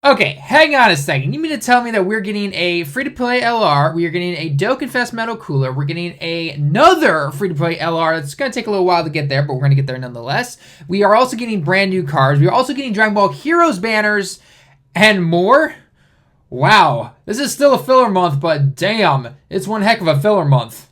Okay, hang on a second. You mean to tell me that we're getting a free-to-play LR, we are getting a Dokkanfest Metal Cooler, we're getting another free-to-play LR. It's going to take a little while to get there, but we're going to get there nonetheless. We are also getting brand new cards. We are also getting Dragon Ball Heroes banners and more. Wow, this is still a filler month, but damn, it's one heck of a filler month.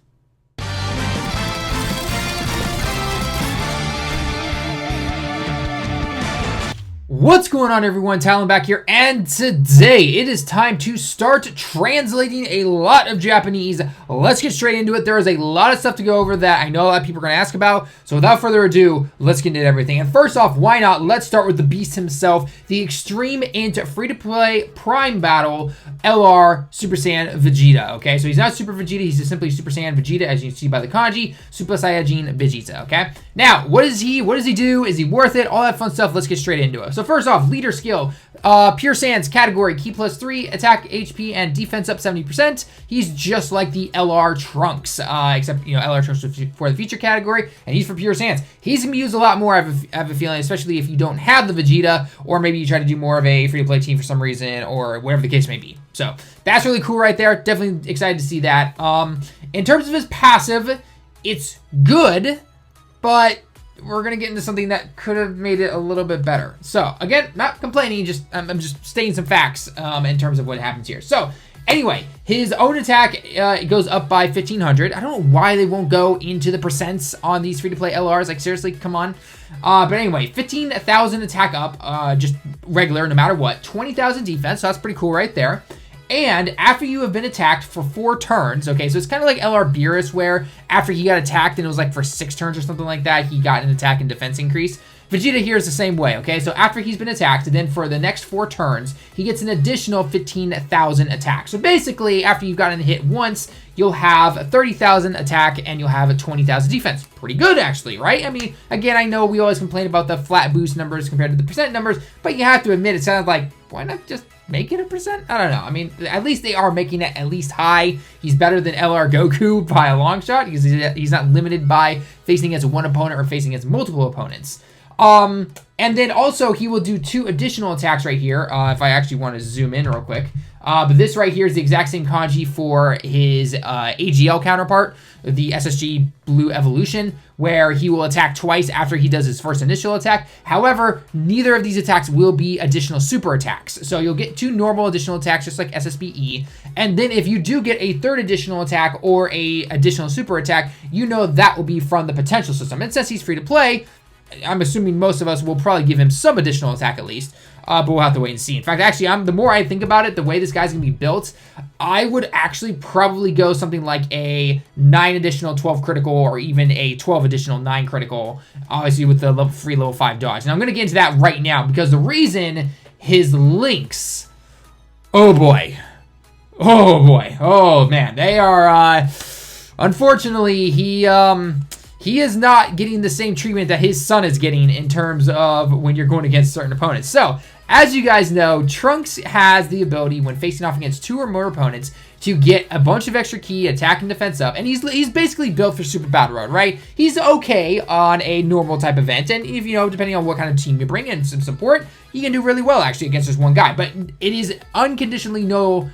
What's going on, everyone? Talon back here, and today it is time to start translating a lot of Japanese. Let's get straight into it. There is a lot of stuff to go over that I know a lot of people are going to ask about, so without further ado, let's get into everything. And first off, why not? Let's start with the beast himself, the Extreme Int free-to-play Prime Battle LR Super Saiyan Vegeta, okay? So he's not Super Vegeta, he's just simply Super Saiyan Vegeta, as you can see by the kanji, Super Saiyajin Vegeta, okay? Now, what is he? What does he do? Is he worth it? All that fun stuff. Let's get straight into it. So first off, leader skill, Pure Saiyans category, Ki +3, attack, HP, and defense up 70%. He's just like the LR Trunks, except, you know, LR Trunks for the feature category, and he's for Pure Saiyans. He's going to be used a lot more, I have a feeling, especially if you don't have the Vegeta, or maybe you try to do more of a free-to-play team for some reason, or whatever the case may be. So that's really cool right there. Definitely excited to see that. In terms of his passive, it's good, but we're going to get into something that could have made it a little bit better. So, again, not complaining, I'm just stating some facts in terms of what happens here. So, anyway, his own attack goes up by 1,500. I don't know why they won't go into the percents on these free-to-play LRs. Like, seriously, come on. But anyway, 15,000 attack up, just regular, no matter what. 20,000 defense, so that's pretty cool right there. And after you have been attacked for 4 turns, okay, so it's kind of like LR Beerus, where after he got attacked and it was like for 6 turns or something like that, he got an attack and defense increase. Vegeta here is the same way, okay? So after he's been attacked, then for the next 4 turns, he gets an additional 15,000 attack. So basically, after you've gotten hit once, you'll have 30,000 attack and you'll have a 20,000 defense. Pretty good, actually, right? I mean, again, I know we always complain about the flat boost numbers compared to the percent numbers, but you have to admit, it sounds like, why not just make it a percent? I don't know. I mean, at least they are making it at least high. He's better than LR Goku by a long shot because he's not limited by facing against one opponent or facing against multiple opponents. And then also he will do 2 additional attacks right here. If I actually want to zoom in real quick. But this right here is the exact same kanji for his AGL counterpart, the SSG Blue Evolution, where he will attack twice after he does his first initial attack. However, neither of these attacks will be additional super attacks. So you'll get 2 normal additional attacks, just like SSBE. And then if you do get a 3rd additional attack or a additional super attack, you know that will be from the potential system. And since he's free to play, I'm assuming most of us will probably give him some additional attack at least, but we'll have to wait and see. In fact, actually, the more I think about it, the way this guy's going to be built, I would actually probably go something like a 9 additional 12 critical or even a 12 additional 9 critical, obviously with the level 5 dodge. And I'm going to get into that right now because the reason his links, oh boy, oh man, they are, unfortunately, he is not getting the same treatment that his son is getting in terms of when you're going against certain opponents. So, as you guys know, Trunks has the ability when facing off against 2 or more opponents to get a bunch of extra ki, attack and defense up, and he's basically built for Super Battle Road, right? He's okay on a normal type event, and if you know, depending on what kind of team you bring in, some support, he can do really well actually against just one guy. But it is unconditionally known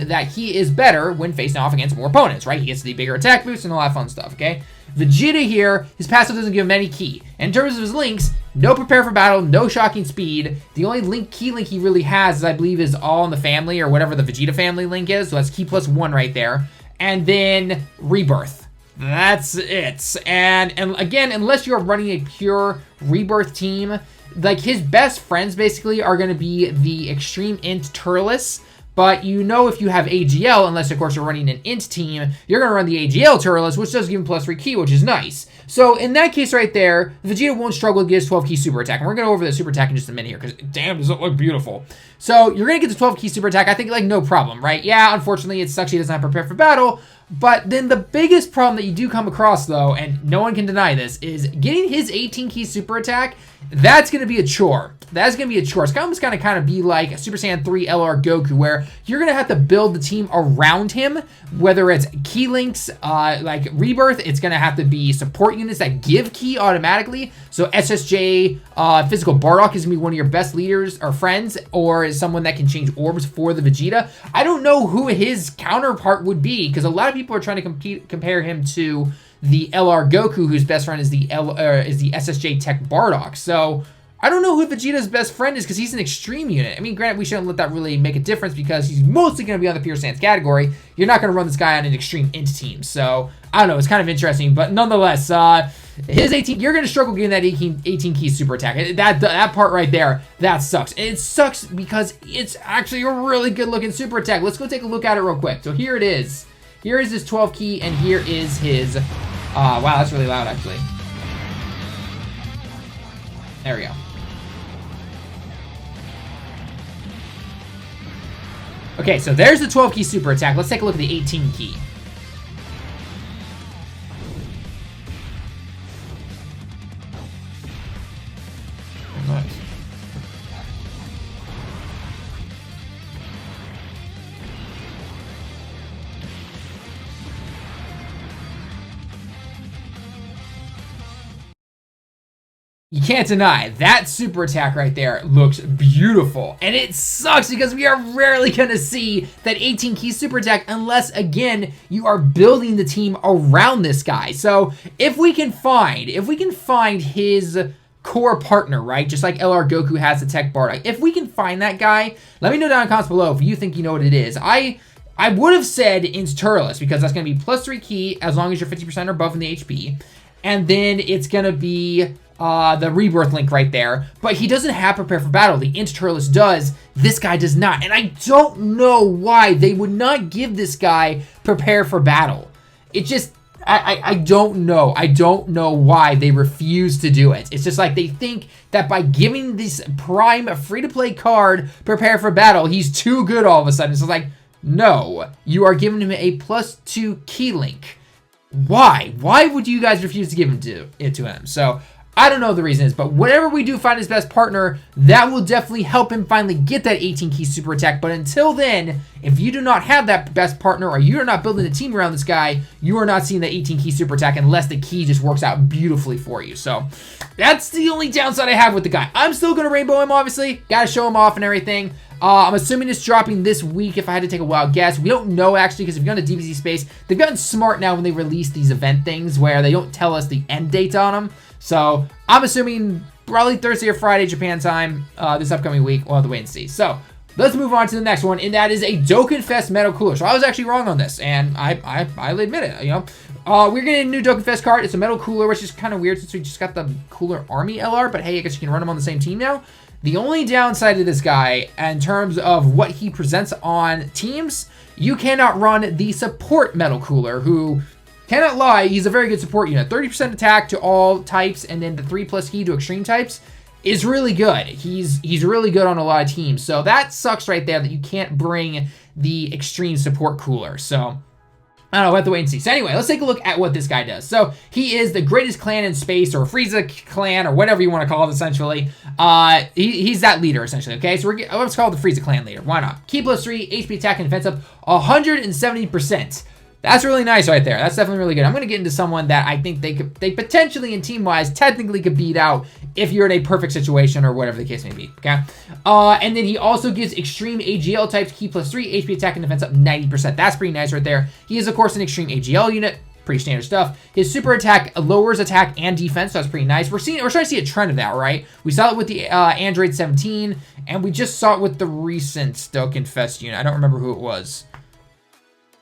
that he is better when facing off against more opponents, right? He gets the bigger attack boost and all that fun stuff, okay? Vegeta here, his passive doesn't give him any ki. In terms of his links, no prepare for battle, no shocking speed. The only key link he really has, I believe, is all in the family or whatever the Vegeta family link is. So that's Ki +1 right there. And then rebirth. That's it. And again, unless you're running a pure rebirth team, like his best friends basically are going to be the Extreme Int Turles. But you know, if you have AGL, unless of course you're running an int team, you're going to run the AGL Turles, which does give him +3 ki, which is nice. So in that case right there, Vegeta won't struggle to get his 12 ki super attack. And we're going to go over the super attack in just a minute here, because damn, does it look beautiful. So you're going to get the 12 ki super attack, I think, like no problem, right? Yeah, unfortunately, it sucks he doesn't have prepare for battle, But then the biggest problem that you do come across, though, and no one can deny this, is getting his 18 key super attack. That's going to be a chore. That's going to be a chore. It's almost going to kind of be like a Super Saiyan 3 LR Goku, where you're going to have to build the team around him, whether it's key links, like Rebirth, it's going to have to be support units that give key automatically. So SSJ, Physical Bardock is going to be one of your best leaders or friends, or someone that can change orbs for the Vegeta. I don't know who his counterpart would be, because a lot of people are trying to compare him to the LR Goku, whose best friend is the SSJ Tech Bardock. So I don't know who Vegeta's best friend is, because he's an extreme unit. I mean, granted, we shouldn't let that really make a difference, because he's mostly going to be on the Pure Sans category. You're not going to run this guy on an extreme int team. So I don't know. It's kind of interesting, but nonetheless, his 18, you're going to struggle getting that 18 key super attack. That part right there, that sucks. And it sucks because it's actually a really good looking super attack. Let's go take a look at it real quick. So here it is. Here is his 12 key, and here is his, wow, that's really loud, actually. There we go. Okay, so there's the 12 key super attack. Let's take a look at the 18 key. Nice. You can't deny that super attack right there looks beautiful, and it sucks because we are rarely going to see that 18 key super attack unless, again, you are building the team around this guy. So if we can find his core partner, right, just like LR Goku has the Tech Bardock, if we can find that guy, let me know down in the comments below if you think you know what it is. I would have said Turles, because that's going to be +3 key as long as you're 50% or above in the HP, and then it's going to be the Rebirth link right there, but he doesn't have Prepare for Battle. The Turles does. This guy does not, and I don't know why they would not give this guy Prepare for Battle. It just, I don't know. I don't know why they refuse to do it. It's just like they think that by giving this prime free-to-play card Prepare for Battle, he's too good all of a sudden. So it's like, no, you are giving him a +2 key link. Why? Why would you guys refuse to give it to him? So I don't know the reason is, but whenever we do find his best partner, that will definitely help him finally get that 18 key super attack. But until then, if you do not have that best partner, or you are not building a team around this guy, you are not seeing the 18 key super attack unless the key just works out beautifully for you. So that's the only downside I have with the guy. I'm still going to rainbow him, obviously. Got to show him off and everything. I'm assuming it's dropping this week if I had to take a wild guess. We don't know, actually, because if you're on the DBZ space, they've gotten smart now when they release these event things where they don't tell us the end date on them. So I'm assuming probably Thursday or Friday Japan time this upcoming week. We'll have to wait and see. So let's move on to the next one, and that is a Dokkanfest Metal Cooler. So I was actually wrong on this, and I'll admit it. You know, we're getting a new Dokkanfest card. It's a Metal Cooler, which is kind of weird since we just got the Cooler Army LR. But hey, I guess you can run them on the same team now. The only downside to this guy, in terms of what he presents on teams, you cannot run the support Metal Cooler, who, cannot lie, he's a very good support unit. 30% attack to all types, and then the 3+ key to extreme types is really good. He's really good on a lot of teams. So that sucks right there that you can't bring the extreme support cooler. So I don't know, we'll have to wait and see. So anyway, let's take a look at what this guy does. So he is the greatest clan in space, or Frieza clan, or whatever you want to call it, essentially. He's that leader, essentially, okay? So let's call it the Frieza clan leader. Why not? Key +3, HP attack and defense up 170%. That's really nice right there. That's definitely really good. I'm going to get into someone that I think they potentially, in team-wise, technically could beat out if you're in a perfect situation or whatever the case may be, okay? And then he also gives extreme AGL types, key +3, HP attack and defense up 90%. That's pretty nice right there. He is, of course, an extreme AGL unit. Pretty standard stuff. His super attack lowers attack and defense, so that's pretty nice. We're starting to see a trend of that, right? We saw it with the Android 17, and we just saw it with the recent Dokkanfest unit. I don't remember who it was.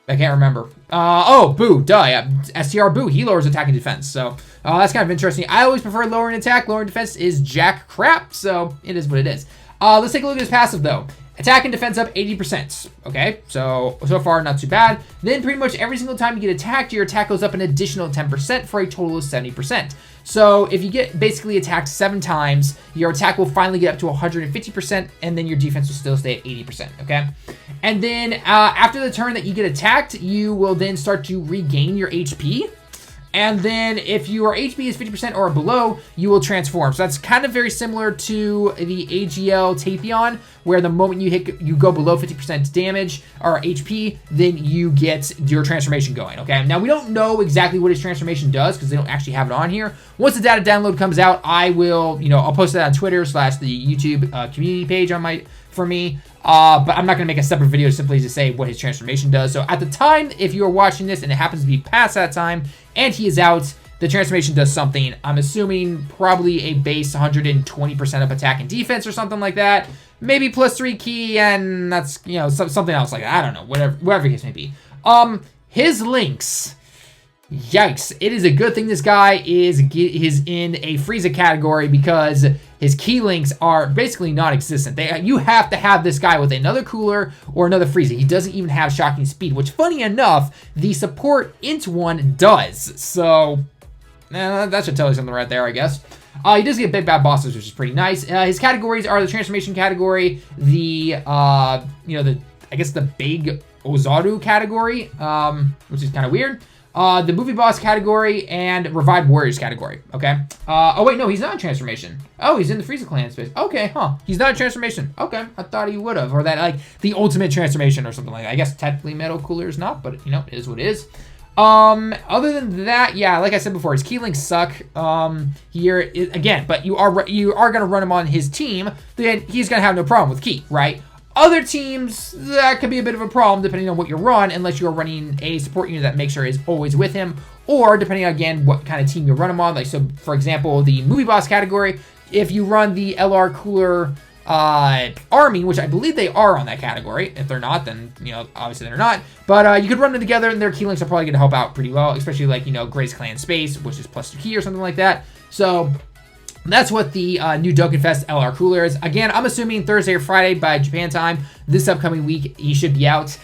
I can't remember. Oh, Boo, duh, yeah. STR Boo, he lowers attack and defense. So that's kind of interesting. I always prefer lowering attack. Lowering defense is jack crap, so it is what it is. Let's take a look at his passive, though. Attack and defense up 80%. Okay, so far not too bad. Then pretty much every single time you get attacked, your attack goes up an additional 10% for a total of 70%. So if you get basically attacked 7 times, your attack will finally get up to 150%, and then your defense will still stay at 80%, okay? And then after the turn that you get attacked, you will then start to regain your HP. And then if your HP is 50% or below, you will transform. So that's kind of very similar to the AGL Tapion, where the moment you go below 50% damage or HP, then you get your transformation going, okay? Now, we don't know exactly what his transformation does because they don't actually have it on here. Once the data download comes out, I will, I'll post it on Twitter / the YouTube community page for me. But I'm not going to make a separate video simply to say what his transformation does. So at the time, if you are watching this and it happens to be past that time and he is out, the transformation does something. I'm assuming probably a base 120% of attack and defense or something like that. Maybe +3 key, and that's, something else like that. I don't know, whatever the case may be. His links. Yikes. It is a good thing this guy is in a Frieza category because his key links are basically non-existent. You have to have this guy with another cooler or another Frieza. He doesn't even have shocking speed, which funny enough, the support int one does. So, that should tell you something right there, I guess. He does get big bad bosses, which is pretty nice. His categories are the transformation category, I guess the big Ozaru category, which is kind of weird. The movie boss category and revived warriors category. Okay. Oh wait, no, he's not in transformation. Oh, he's in the Frieza clan space. Okay, huh? He's not in transformation. Okay, I thought he would have, or that like the ultimate transformation or something like that. I guess technically metal cooler is not, but it is what it is. Other than that, yeah, like I said before, his key links suck. Again, but you are gonna run him on his team, then he's gonna have no problem with key, right? Other teams, that could be a bit of a problem depending on what you run, unless you're running a support unit that makes sure is always with him, or depending on, again, what kind of team you run him on. Like, so, for example, the movie boss category, if you run the LR Cooler Army, which I believe they are on that category. If they're not, then, obviously they're not. But you could run them together, and their key links are probably going to help out pretty well, especially like, Grace Clan Space, which is +2 key or something like that. So that's what the new Dokkanfest LR Cooler is. Again, I'm assuming Thursday or Friday by Japan time. This upcoming week, he should be out.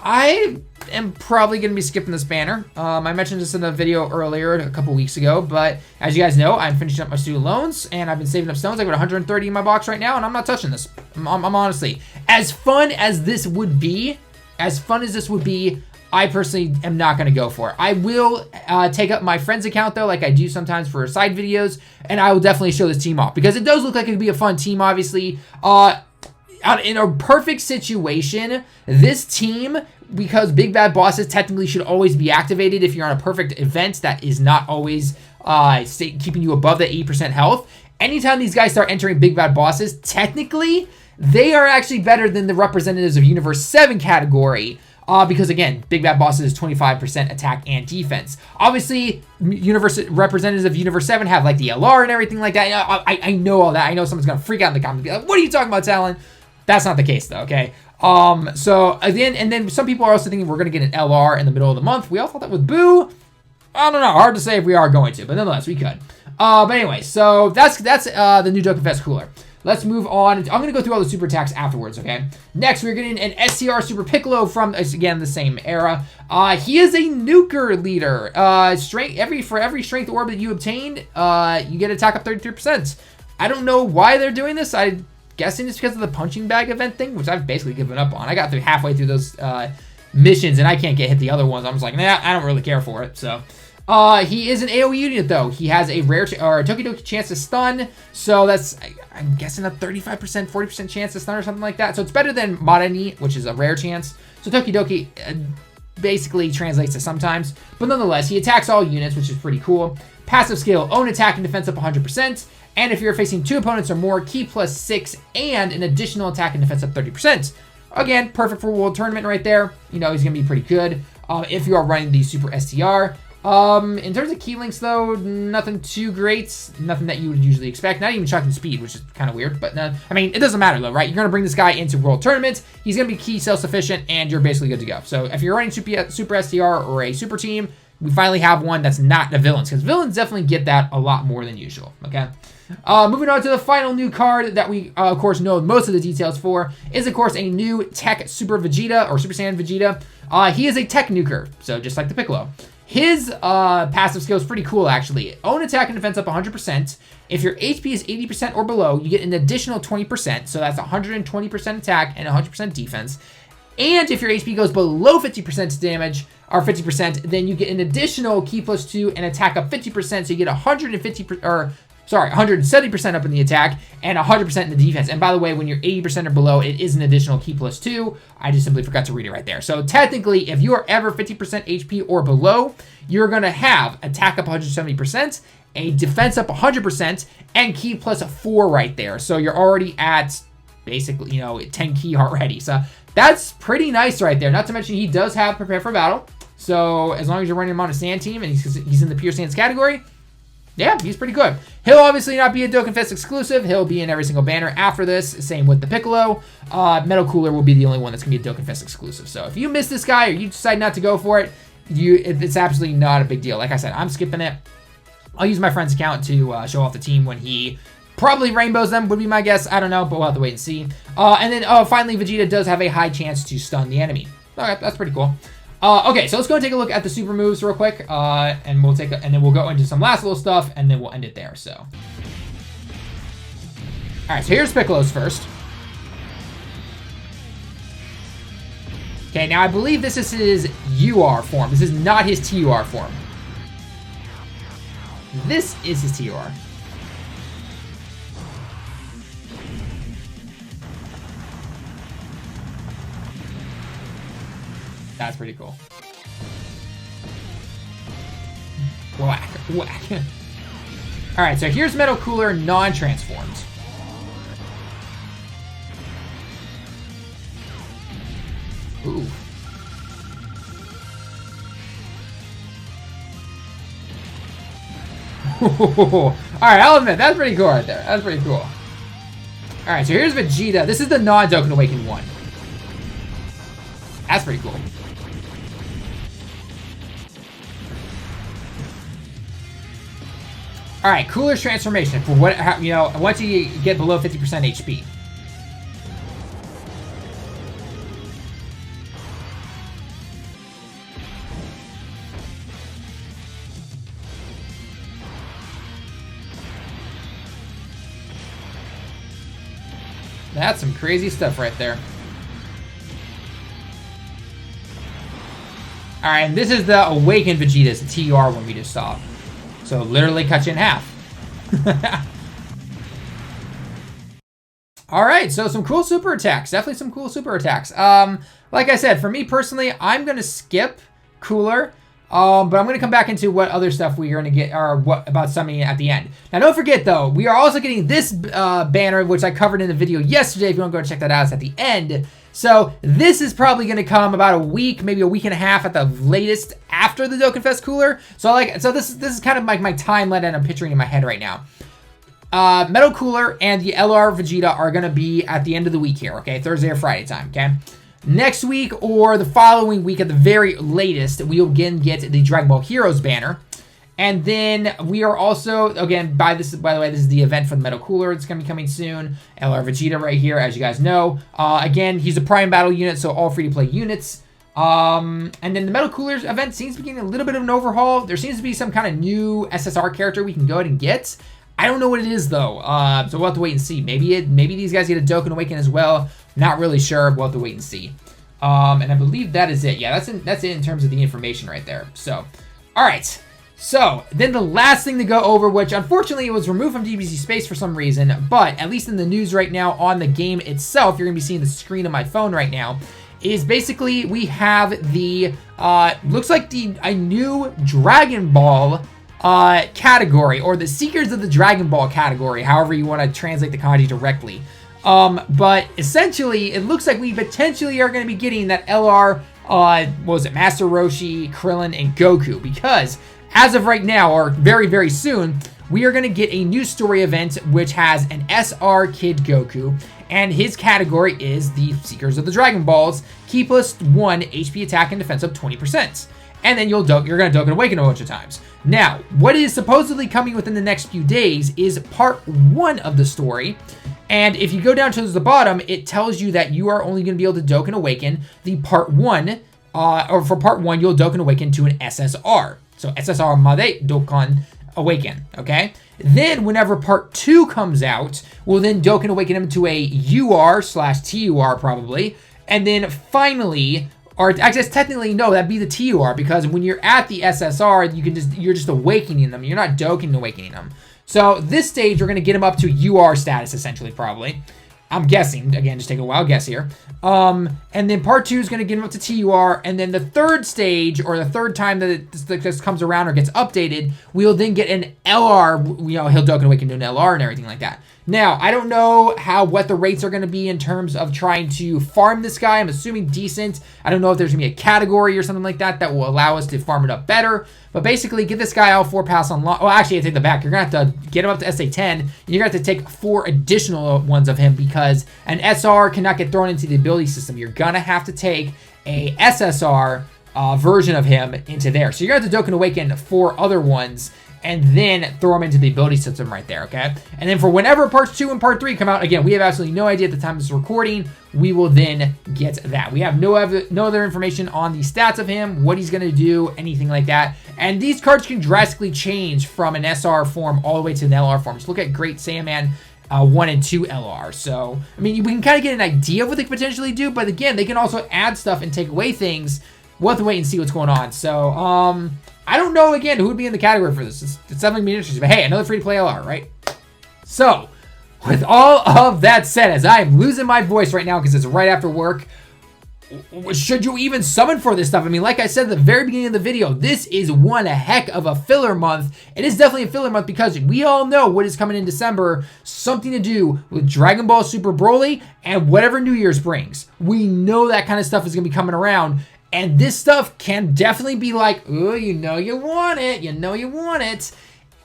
I am probably going to be skipping this banner. I mentioned this in a video earlier, a couple weeks ago, but as you guys know, I'm finishing up my student loans, and I've been saving up stones. I've got 130 in my box right now, and I'm not touching this. I'm honestly, as fun as this would be, I personally am not going to go for it. I will take up my friend's account, though, like I do sometimes for side videos, and I will definitely show this team off, because it does look like it could be a fun team, obviously. In a perfect situation, this team, because Big Bad Bosses technically should always be activated if you're on a perfect event that is not always keeping you above the 80% health. Anytime these guys start entering Big Bad Bosses, technically, they are actually better than the representatives of Universe 7 category. Because again, Big Bad Bosses is 25% attack and defense. Obviously, representatives of Universe 7 have like the LR and everything like that. I know all that. I know someone's gonna freak out in the comments and be like, "What are you talking about, Talon?" That's not the case though, okay? So again, and then some people are also thinking we're gonna get an LR in the middle of the month. We all thought that with Boo. I don't know. Hard to say if we are going to, but nonetheless, we could. But anyway, so that's the new Dokkanfest Cooler. Let's move on. I'm going to go through all the super attacks afterwards, okay? Next, we're getting an SCR Super Piccolo from, again, the same era. He is a nuker leader. For every strength orb that you obtain, you get attack up 33%. I don't know why they're doing this. I'm guessing it's because of the punching bag event thing, which I've basically given up on. I got through halfway through those missions, and I can't get hit the other ones. I'm just like, nah, I don't really care for it, so... he is an AoE unit, though. He has a rare or a Tokidoki chance to stun, so that's, I'm guessing, a 35%, 40% chance to stun or something like that. So it's better than Marani, which is a rare chance. So Tokidoki basically translates to sometimes, but nonetheless, he attacks all units, which is pretty cool. Passive skill, own attack and defense up 100%, and if you're facing 2 opponents or more, key +6, and an additional attack and defense up 30%. Again, perfect for World Tournament right there. He's going to be pretty good if you are running the Super STR. In terms of key links, though, nothing too great. Nothing that you would usually expect. Not even shocking speed, which is kind of weird. But, I mean, it doesn't matter, though, right? You're going to bring this guy into World Tournaments. He's going to be key self-sufficient, and you're basically good to go. So if you're running Super STR or a Super Team, we finally have one that's not the villains, because villains definitely get that a lot more than usual, okay? Moving on to the final new card that we, of course, know most of the details for is, of course, a new Tech Super Vegeta, or Super Saiyan Vegeta. He is a Tech Nuker, so just like the Piccolo. His passive skill is pretty cool, actually. Own attack and defense up 100%. If your HP is 80% or below, you get an additional 20%. So that's 120% attack and 100% defense. And if your HP goes below 50% damage, or 50%, then you get an additional key plus 2 and attack up 50%. So you get 170% up in the attack and 100% in the defense. And by the way, when you're 80% or below, it is an additional key plus 2. I just simply forgot to read it right there. So technically, if you are ever 50% HP or below, you're going to have attack up 170%, a defense up 100%, and key plus 4 right there. So you're already at basically, you know, 10 key already. So that's pretty nice right there. Not to mention he does have Prepare for Battle. So as long as you're running him on a sand team and he's in the pure sands category, yeah, he's pretty good. He'll obviously not be a Dokkanfest exclusive. He'll be in every single banner after this. Same with the Piccolo. Metal Cooler will be the only one that's going to be a Dokkanfest exclusive. So if you miss this guy or you decide not to go for it, it's absolutely not a big deal. Like I said, I'm skipping it. I'll use my friend's account to show off the team when he probably rainbows them, would be my guess. I don't know, but we'll have to wait and see. And then finally, Vegeta does have a high chance to stun the enemy. Okay, that's pretty cool. Okay, so let's go and take a look at the super moves real quick, and then we'll go into some last little stuff, and then we'll end it there. So, all right, so here's Piccolo's first. Okay, now I believe this is his UR form. This is not his TUR form. This is his TUR. That's pretty cool. Whack, whack. All right, so here's Metal Cooler non-transformed. Ooh. All right, I'll admit, that's pretty cool right there. That's pretty cool. All right, so here's Vegeta. This is the non-Dokkan Awakened one. That's pretty cool. All right, Cooler's transformation for what, you know, once you get below 50% HP. That's some crazy stuff right there. All right, and this is the Awakened Vegeta's, the TUR one we just saw. So literally cut you in half. All right, so some cool super attacks. Definitely some cool super attacks. Like I said, for me personally, I'm going to skip Cooler. But I'm going to come back into what other stuff we are going to get, or what about summoning at the end. Now, don't forget, though, we are also getting this banner, which I covered in the video yesterday. If you want to go check that out, it's at the end. So this is probably going to come about a week, maybe a week and a half at the latest after the Dokkanfest Cooler. So this is kind of like my timeline that I'm picturing in my head right now. Metal Cooler and the LR Vegeta are going to be at the end of the week here, okay? Thursday or Friday time, okay? Next week or the following week at the very latest, we will again get the Dragon Ball Heroes banner. And then we are also, again, by the way, this is the event for the Metal Cooler. It's going to be coming soon. LR Vegeta right here, as you guys know. Again, he's a Prime Battle unit, so all free-to-play units. And then the Metal Coolers event seems to be getting a little bit of an overhaul. There seems to be some kind of new SSR character we can go ahead and get. I don't know what it is, though, so we'll have to wait and see. Maybe these guys get a Dokkan Awaken as well. Not really sure. We'll have to wait and see. And I believe that is it. Yeah, that's it in terms of the information right there. So, all right. So, then the last thing to go over, which unfortunately it was removed from DBZ Space for some reason, but at least in the news right now on the game itself, you're going to be seeing the screen of my phone right now, is basically we have the, looks like a new Dragon Ball category, or the Seekers of the Dragon Ball category, however you want to translate the kanji directly. But essentially, it looks like we potentially are going to be getting that LR, what was it, Master Roshi, Krillin, and Goku, because as of right now, or very, very soon, we are going to get a new story event which has an SR Kid Goku, and his category is the Seekers of the Dragon Balls, key plus 1 HP attack and defense up 20%. And then you're going to Dokkan Awaken a bunch of times. Now, what is supposedly coming within the next few days is part 1 of the story. And if you go down to the bottom, it tells you that you are only going to be able to Dokkan Awaken the part 1 or for part 1, you'll Dokkan Awaken to an SSR. So SSR Made Dokkan Awaken, okay? Then whenever part 2 comes out, we'll then Dokkan Awaken him to a UR/TUR probably. And then finally, or I guess technically, no, that'd be the TUR, because when you're at the SSR, you're just awakening them. You're not Dokkan Awakening them. So this stage, we're going to get him up to UR status, essentially, probably. I'm guessing. Again, just take a wild guess here. And then part 2 is going to get him up to TUR. And then the third stage, or the third time that this comes around or gets updated, we'll then get an LR. You know, he'll Dokkan Awaken to an LR and everything like that. Now, I don't know what the rates are going to be in terms of trying to farm this guy. I'm assuming decent. I don't know if there's going to be a category or something like that that will allow us to farm it up better. But basically, get this guy all 4 paths unlocked. Well, actually, I take that back. You're going to have to get him up to SA10. And you're going to have to take 4 additional ones of him, because an SR cannot get thrown into the ability system. You're going to have to take a SSR version of him into there. So you're going to have to Dokkan Awaken 4 other ones and then throw them into the ability system right there, okay? And then for whenever parts 2 and part 3 come out, again, we have absolutely no idea at the time of this recording. We will then get that. We have no other information on the stats of him, what he's going to do, anything like that. And these cards can drastically change from an SR form all the way to an LR form. Just look at Great Saiyaman 1 and 2 LR. So, I mean, we can kind of get an idea of what they could potentially do, but again, they can also add stuff and take away things. We'll have to wait and see what's going on. So, I don't know, again, who would be in the category for this. It's definitely be interesting. But hey, another free-to-play LR, right? So, with all of that said, as I am losing my voice right now because it's right after work, should you even summon for this stuff? I mean, like I said at the very beginning of the video, this is one heck of a filler month. It is definitely a filler month because we all know what is coming in December. Something to do with Dragon Ball Super Broly and whatever New Year's brings. We know that kind of stuff is going to be coming around. And this stuff can definitely be like, oh, you know you want it. You know you want it.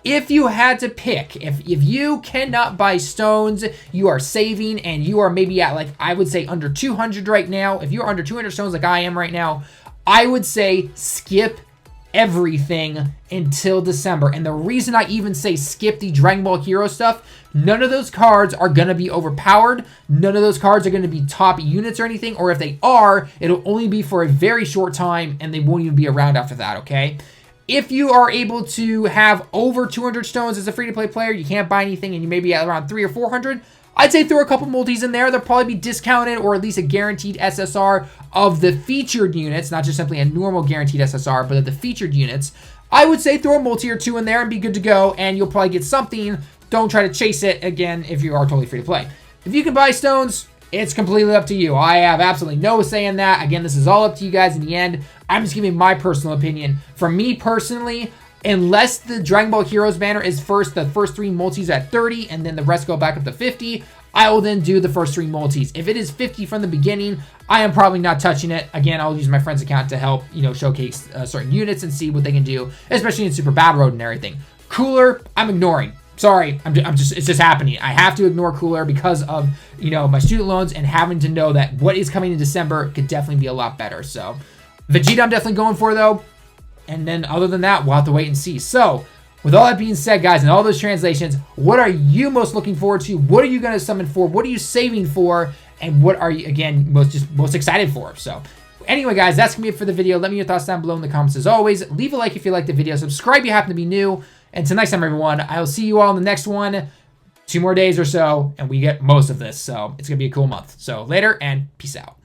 If you had to pick, if you cannot buy stones, you are saving, and you are maybe at, like, I would say under 200 right now. If you're under 200 stones like I am right now, I would say skip everything until December. And the reason I even say skip the Dragon Ball Hero stuff, none of those cards are going to be overpowered. None of those cards are going to be top units or anything. Or if they are, it'll only be for a very short time and they won't even be around after that, okay? If you are able to have over 200 stones as a free-to-play player, you can't buy anything, and you may be at around 300 or 400, I'd say throw a couple multis in there. They'll probably be discounted or at least a guaranteed SSR of the featured units, not just simply a normal guaranteed SSR, but of the featured units. I would say throw a multi or 2 in there and be good to go, and you'll probably get something. Don't try to chase it, again, if you are totally free to play. If you can buy stones, it's completely up to you. I have absolutely no say in that. Again, this is all up to you guys in the end. I'm just giving my personal opinion. For me personally, unless the Dragon Ball Heroes banner is first, the first 3 multis at 30, and then the rest go back up to 50, I will then do the first 3 multis. If it is 50 from the beginning, I am probably not touching it. Again, I'll use my friend's account to help, showcase certain units and see what they can do, especially in Super Battle Road and everything. Cooler, I'm ignoring. Sorry, it's just happening. I have to ignore Cooler because of, my student loans and having to know that what is coming in December could definitely be a lot better. So, Vegeta I'm definitely going for, though. And then other than that, we'll have to wait and see. So, with all that being said, guys, and all those translations, what are you most looking forward to? What are you going to summon for? What are you saving for? And what are you, again, most excited for? So, anyway, guys, that's going to be it for the video. Let me know your thoughts down below in the comments. As always, leave a like if you liked the video. Subscribe if you happen to be new. Until next time, everyone, I will see you all in the next one. 2 more days or so, and we get most of this. So, it's going to be a cool month. So, later, and peace out.